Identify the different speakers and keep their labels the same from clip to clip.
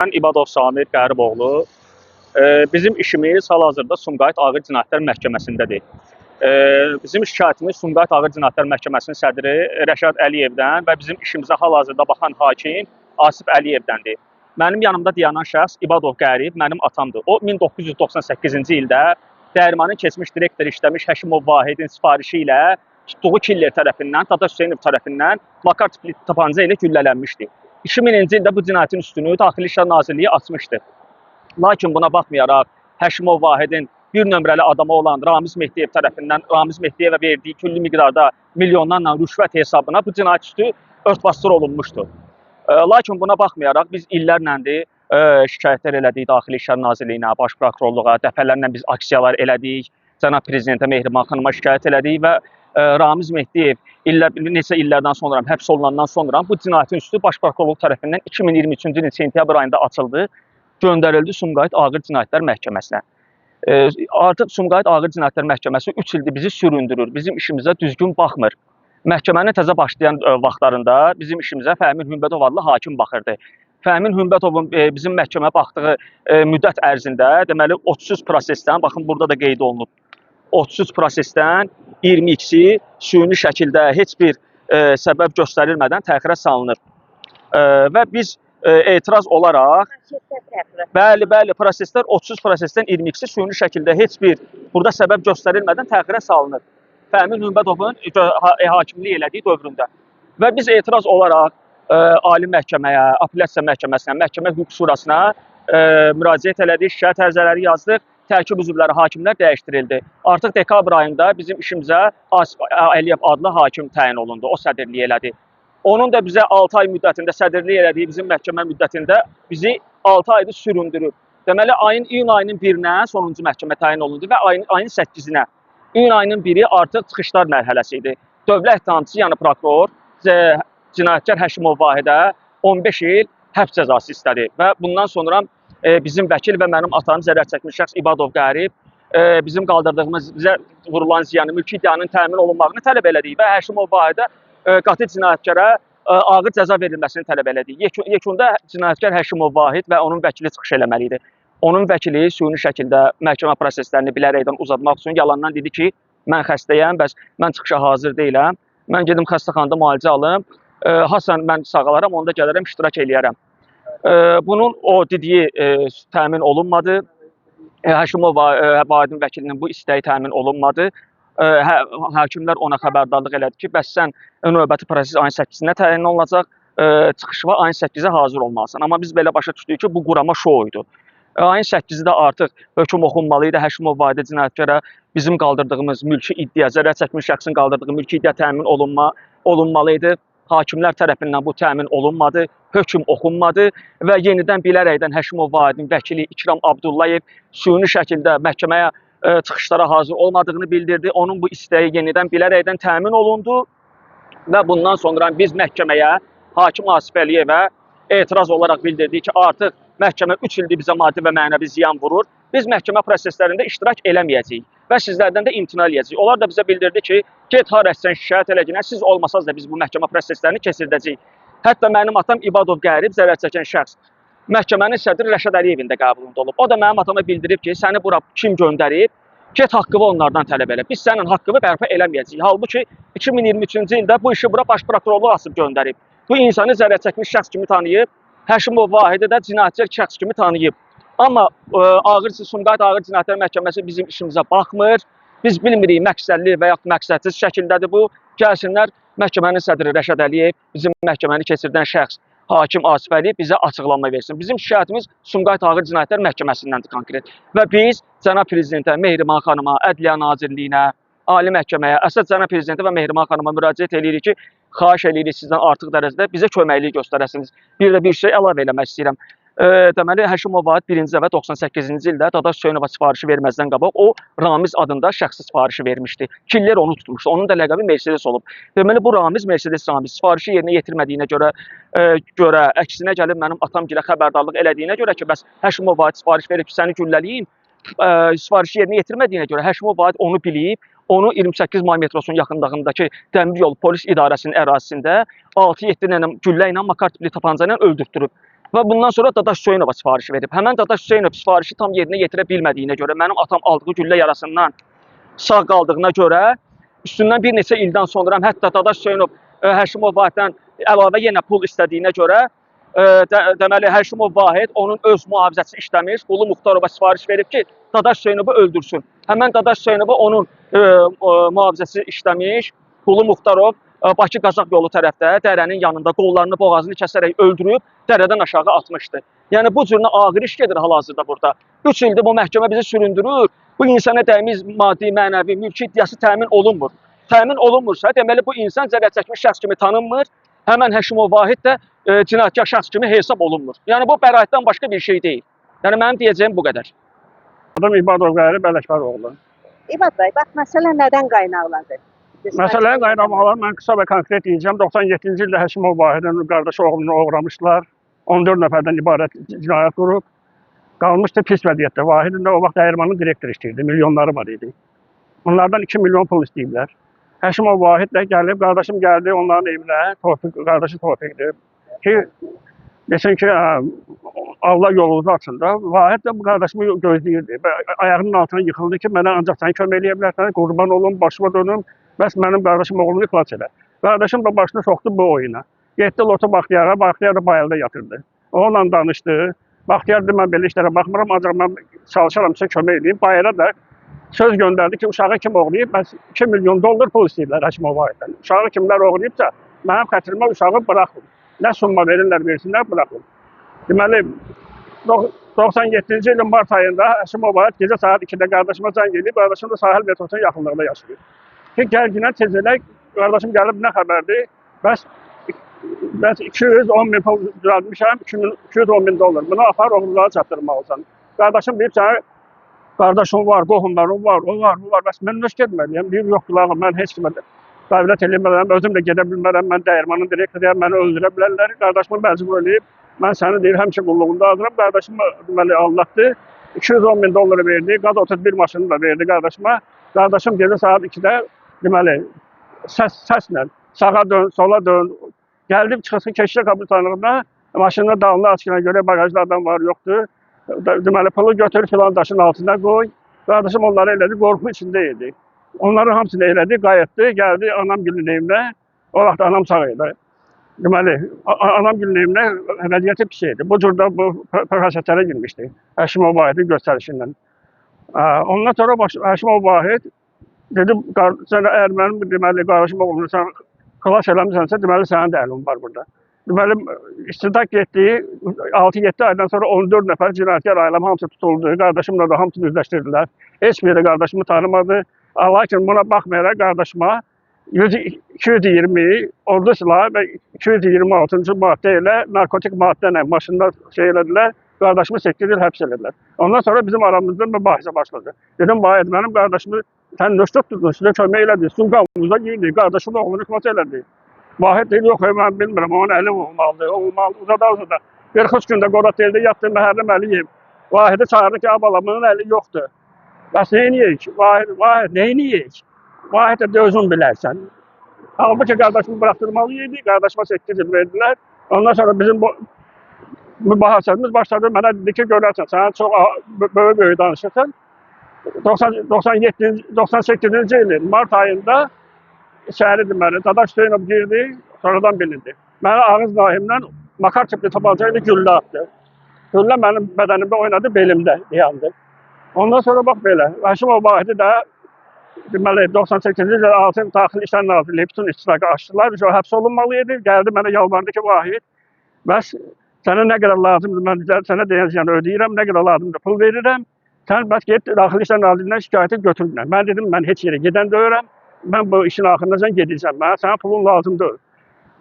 Speaker 1: Mən İbadov Samir Qəriboğlu. Bizim işimiz hal-hazırda Sumqayıt Ağır Cinayətlər Məhkəməsindədir. Bizim şikayətimiz Sumqayıt Ağır Cinayətlər Məhkəməsinin sədri Rəşad Əliyevdən və bizim işimizə hal-hazırda baxan hakim Asif Əliyevdəndir. Mənim yanımda dayanan şəxs İbadov Qərib mənim atamdır. O 1998-ci ildə Dəyirmanın keçmiş direktor işləmiş Həşimov Vahidin sifarişi ilə tutduğu killer tərəfindən, Tata Hüseynov tərəfindən makar tipli tapanca ilə güllələnmişdi. 2000-ci ildə bu cinayətin üstünü Daxili İşlər Nazirliyi açmışdı. Lakin buna baxmayaraq Həşimov Vahidin bir nömrəli adamı olan Ramiz Mehdiyev tərəfindən Ramiz Mehdiyevə verdiyi külli miqdarda milyonlarla rüşvət hesabına bu cinayət üstü örtbasdır olunmuşdu. Lakin buna baxmayaraq biz illərləndir şikayətlər elədik Daxili İşlər Nazirliyinə, Baş Prokurorluğa, dəfələrlə biz aksiyalar elədik, Cənab Prezidentə Mehriban xanıma şikayət elədik və Ramiz Mehdiyev neçə illərdən sonra, həbs olunandan sonra bu cinayətin üstü Baş Prokurorluq tərəfindən 2023-cü ilin sentyabr ayında açıldı, göndərildi Sumqayıt Ağır Cinayətlər Məhkəməsinə. Artıq Sumqayıt Ağır Cinayətlər Məhkəməsi 3 ildir bizi süründürür, bizim işimizə düzgün baxmır. Məhkəmənin təzə başlayan vaxtlarında bizim işimizə Fəmin Hümbətov adlı hakim baxırdı. Fəmin Hümbətovun bizim məhkəməyə baxdığı müddət ərzində, deməli 30 prosesdən, baxın burada da qeyd olunub, 30 prosesdən 22-si süni şəkildə heç bir səbəb göstərilmədən təxirə salınır. Və biz etiraz olaraq, bəli, proseslər 30 prosesdən 22-si süni şəkildə heç bir burada səbəb göstərilmədən təxirə salınır. Fəmin Hümbətovun hakimlik elədiyi dövründə. Və biz etiraz olaraq Ali Məhkəməyə, Apellyasiya Məhkəməsinə, Məhkəmə Hüquq Şurasına müraciət elədik, şikayət ərizələri yazdıq, tərkib üzvləri hakimlər dəyişdirildi. Artıq dekabr ayında bizim işimizə Asif Əliyev adlı hakim təyin olundu, o sədrlik elədi. Onun da bizə 6 ay müddətində sədrlik elədiyi bizim məhkəmə müddətində bizi 6 aydır süründürüb. Deməli, iyun ayının 1-nə sonuncu məhkəmə təyin olundu və ayın 8-nə. İyun ayının 1-i artıq çıxışlar mərhələsi idi. Dövlət ittihamçısı, yəni prokuror, cinayətkar Həşimov Vahidə 15 il həbs cəzası istədi və bundan sonra bizim vəkil və mənim atam zərər çəkmiş şəxs İbadov Qərib bizim qaldırdığımız, bizə vurulan ziyanı, mülki iddianın təmin olunmağını tələb elədik və Həşimov Vahidə qatil cinayətkara ağır cəza verilməsini tələb elədik. Yekunda cinayətkar Həşimov Vahid və onun vəkili çıxış eləməli idi. Onun vəkili süni şəkildə məhkəmə proseslərini bilərəkdən uzatmaq üçün yalandan dedi ki, mən xəstəyəm, bəs mən çıxışa hazır deyiləm, mən gedim xəstəxanada müalicə alım, hasan mən sağalaram, onda gələrəm, iştirak eləyərəm. Bunun o dediyi təmin olunmadı, Həşimov Vahidin vəkilinin bu istəyi təmin olunmadı. Hakimlər ona xəbərdarlıq elədi ki, bəs sən növbəti proses ayın 8-də təyin olunacaq, çıxışıva ayın 8-ə hazır olmalısan. Amma biz belə başa düşdük ki, bu qurama şou idi. Ayın 8-də artıq hökm oxunmalı idi. Həşimov Vahidə cinayətkara bizim qaldırdığımız mülki iddia, zərər çəkmiş şəxsin qaldırdığı mülki iddia təmin olunmalı idi. Hakimlər tərəfindən bu təmin olunmadı, hökm oxunmadı və yenidən bilərəkdən Həşimov Vahidin vəkili İkram Abdullayev süni şəkildə məhkəməyə çıxışlara hazır olmadığını bildirdi. Onun bu istəyi yenidən bilərəkdən təmin olundu və bundan sonra biz məhkəməyə, hakim Asif Əliyevə etiraz olaraq bildirdik ki, artıq məhkəmə 3 ildir bizə maddi və mənəvi ziyan vurur. Biz məhkəmə proseslərində iştirak eləməyəcəyik və sizlərdən də imtina eləyəcəyik. Onlar da bizə bildirdi ki, get harəsən şikayət eləginə, siz olmasanız da biz bu məhkəmə proseslərini keçirdəcəyik. Hətta mənim atam İbadov Qərib, zərər çəkən şəxs, məhkəmənin sədri Rəşad Əliyevin də qəbulunda olub. O da mənim atama bildirib ki, səni bura kim göndərib, get haqqımı onlardan tələb elə. Biz sənin haqqını bərpa eləməyəcəyik. Halbuki 2023-cü ildə bu işi bura Baş Prokurorluq asıb göndərib. Bu insanı zərər çəkmiş şəxs kimi tanıyıb, Həşimov Vahidi də cinayətçi şəxs kimi tanıyıb. Amma Sumqayıt Ağır Cinayətlər Məhkəməsi bizim işimizə baxmır. Biz bilmirik məqsədli və yaxud məqsədsiz şəkildədir bu. Gəlsinlər məhkəmənin sədri Rəşad Əliyev, bizim məhkəməni keçirdən şəxs hakim Asif Əliyev bizə açıqlama versin. Bizim şikayətimiz Sumqayıt Ağır Cinayətlər Məhkəməsindəndir konkret. Və biz Cənab Prezidentə, Mehriban xanıma, Ədliyyə Nazirliyinə, Ali Məhkəməyə, əsas Cənab Prezidentə və Mehriban xanıma müraciət edirik ki, xahiş edirik sizdən artıq dərəcədə bizə köməklik göstərəsiniz. Bir də bir şey əlavə eləmək istəyirəm. Deməli, Həşimov Vahid 1-ci və 98-ci ildə Dadaş Hüseynova sifarişi verməzdən qabaq o Ramiz adında şəxsi sifarişi vermişdi. Killer onu tutmuşdu. Onun da ləqəbi Mercedes olub. Deməli, bu Ramiz sifarişi yerinə yetirmədiyinə görə əksinə gəlib mənim atamgilə xəbərdarlıq elədiyinə görə ki, bəs Həşimov Vahid sifariş verib ki, səni gülləliyim, sifarişi yerinə yetirmədiyinə görə Həşimov Vahid onu bilib, onu 28 may metrosunun yaxınlığındakı Dəmir Yolu Polis İdarəsinin ərazisində 6-7 güllə ilə makar tipli tapanca ilə öldürtdürüb. Və bundan sonra Dadaş Hüseynova sifariş verib. Həmən Dadaş Hüseynov sifarişi tam yerinə yetirə bilmədiyinə görə, mənim atam aldığı güllə yarasından sağ qaldığına görə, üstündən bir neçə ildən sonra hətta Dadaş Hüseynov Həşimov Vahiddən əlavə yenə pul istədiyinə görə, deməli Həşimov Vahid onun öz mühafizəçisi işləmiş, Qulu Muxtarova sifariş verib ki, Dadaş Hüseynovu öldürsün. Həmən Dadaş Hüseynova onun mühafizəçisi işləmiş, Qulu Muxtarov Bakı-Qazax yolu tərəfdə dərənin yanında qollarını, boğazını kəsərək öldürüb, dərədən aşağı atmışdı. Yəni bu cür ağır iş gedir hal-hazırda burada. 3 ildir bu məhkəmə bizi süründürür. Bu insana dəymiş maddi, mənəvi, mülki iddiası təmin olunmur. Təmin olunmursa, deməli bu insan zərər çəkmiş şəxs kimi tanınmır. Həmən Həşimov Vahid də cinayətkar şəxs kimi hesab olunmur. Yəni bu bəraətdən başqa bir şey deyil. Yəni mənim deyəcəyim bu qədər.
Speaker 2: Adım İbadov Qayri Bələkbəroğlu.
Speaker 3: İbad bəy, bax məsələ nədən qaynaqlanır?
Speaker 2: Məsələnin qaynaqlanır, mən qısa və konkret deyəcəm. 97-ci ildə Həşimov Vahidin qardaşı oğlunu uğramışlar. 14 nəfərdən ibarət cinayət qrup. Qalmışdı pis vəziyyətdə. Vahidin də o vaxt dəyirmanın direktoru işləyirdi, milyonları var idi. Onlardan 2 milyon pul istəyiblər. Həşimov Vahid də gəlib, qardaşım gəldi onların evinə, qardaşı Tofiqdir ki, desin ki, Allah yolumuzu açın da. Vahid də bu qardaşımı gözləyirdi. Ayağının altına yıxıldı ki, mənə ancaq sən kömək eləyə bilərsən, qurban olum, başıma dönüm, bəs mənim qardaşım oğlunu xilas elə. Qardaşım da başını soxdu bu oyuna. Getdi Loto Baxtiyara, Baxtiyar da bayılda yatırdı. Onunla danışdı. Baxtiyar dedi, mən belə işlərə baxmıram, ancaq mən çalışaram sizə kömək edeyim. Bayıra da söz göndərdi ki, uşağı kim oğlayıb, bəs 2 milyon dollar pul istəyirlər Həşimov Vahiddən. Uşağı kimlər oğlayıbsa, mənim xətrimə uşağı buraxın. Nə summa verirlər, versinlər, buraxın. Deməli, 97-ci ilin mart ayında Həşimov Vahid gecə saat 2-də qardaşıma zəng edib, qardaşım da sahil metrosunun yaxınlığında yaşayır. Ki, gəlginə tezələ qardaşım gəlib nə xəbərdir, bəs 210 min pul düzəltmişəm, 210 min dollar. Bunu apar oğullara çatdırmalısan. Qardaşım deyib, sənə qardaşım var, qohumlarım var, o var, bu var. Bəs mən nəş getməliyəm? Deyir, yoxdur, mən heç kimə dəvlət eləməliyəm, özüm də gedə bilmərəm, mən dəyirmanın direktoruyam, məni öldürə bilərlər. Qardaşımı məcbur eləyib, mən səni deyir, həmişə qulluğunda hazıram. Qardaşımı deməli aldatdı, 210 min dolları verdi, qaz 31 maşını da verdi qardaşıma. Qardaşım gecə saat 2-də deməli səslə sağa dön, sola dön, gəldim çıxısı keşişə kapitanlığına, maşınına dalını açığına görə bagajda adam var, yoxdur. Deməli, pulu götür filan daşın altına qoy. Qardaşım onları elədi, qorxu içində idi. Onların hamısını elədi, qayıtdı, gəldi anam gülün evinə. O vaxt anam sağ idi. Deməli, anam gülün evinə vəziyyəti pis idi. Bu cürdə bu proseslərə girmişdi Həşimov Vahidin göstərişindən. Ondan sonra Həşimov Vahid dedi, əgər mənim deməli, qardaşım oğlunu sən xilas eləmişsənsə, deməli, sənin də əlin var burada. Deməli, istintaq getdi, 6-7 aydan sonra 14 nəfər cinayətkar ailəm hamısı tutuldu, qardaşımla da hamısını üzləşdirdilər. Heç biri qardaşımı tanımadı. Lakin buna baxmayaraq qardaşıma 220 ordu silahı və 226-cı maddə ilə narkotik maddə ilə maşında şey elədilər, qardaşımı 8 il həbs elədilər. Ondan sonra bizim aramızda mübahisə başladı. Dedim, Vahid, mənim qardaşımı sən nöştə tutdun, sizə kömək elədi, sunqamıza girdi, qardaşımın oğlunu xilas elədi. Vahid deyil, yox, mən bilmirəm, onun əli olmalıdır, uzada. 43 gündə Qorateyldə yatdı Məhərrəm Əliyev. Vahidi çağırdı ki, abalamının əli yoxdur. Bəs neyniyək? Vahid, neyniyək? Vahid də özün bilərsən. Halbuki qardaşımı bıraxdırmalıydı, qardaşıma 8 il verdilər. Ondan sonra bizim bu mübahisəmiz başladı, mənə dedi ki, görərsən, sən çox böyük danışırsan. 98-ci ilin mart ayında şəhəri deməli, Dadaş Hüseynov girdi, sonradan bilindi. Mənə ağız nahimdən makar tipli tabanca ilə güllə atdı. Güllə mənim bədənimdə oynadı, belimdə yandı. Ondan sonra bax belə, Həşimov Vahidi də deməli, 98-ci ildə Altın Daxili İşlər Nazirliyi bütün istiraqı açdılar. O həbs olunmalıydı, gəldi mənə yalvardı ki, Vahid, bəs sənə nə qədər lazımdır, mən sənə deyəcəyəni ödəyirəm, nə qədər lazımdır, pul verirəm. Sən bəs get Daxili İşlər Nazirliyindən şikayəti götürürlər. Mən dedim, mən heç yerə gedən deyirəm. Mən bu işin axırında sən gedəcəm. Mənə sənin pulun lazımdır.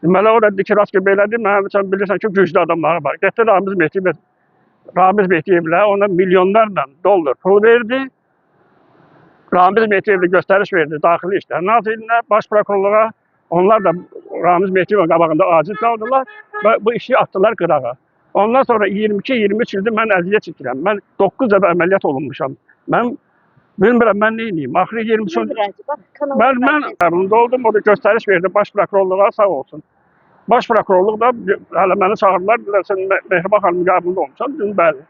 Speaker 2: Deməli, orada dedi ki, rast gibi elədi. Mən sən bilirsən ki, güclü adamları var. Getdi Ramiz Mehdiyevlə ona milyonlarla dollar pul verdi. Ramiz Mehdiyevlə göstəriş verdi Daxili İşlər Nazirliyinə, Baş Prokurorluğa. Onlar da Ramiz Mehdiyevin qabağında aciz qaldılar və bu işi atdılar qırağa. Ondan sonra 22-23 ildir mən əziyyət çəkirəm. Mən 9 dəfə əməliyyat olunmuşam. Mən bilmirəm, mən neyniyim. Axırı 23 mən qəbulunda oldum, orada göstəriş verdi Baş Prokurorluğa, sağ olsun. Baş prokurorluq da hələ məni çağırdılar, dedilər sən Mehriban xanımın qəbulunda olmusan. Dedim bəli.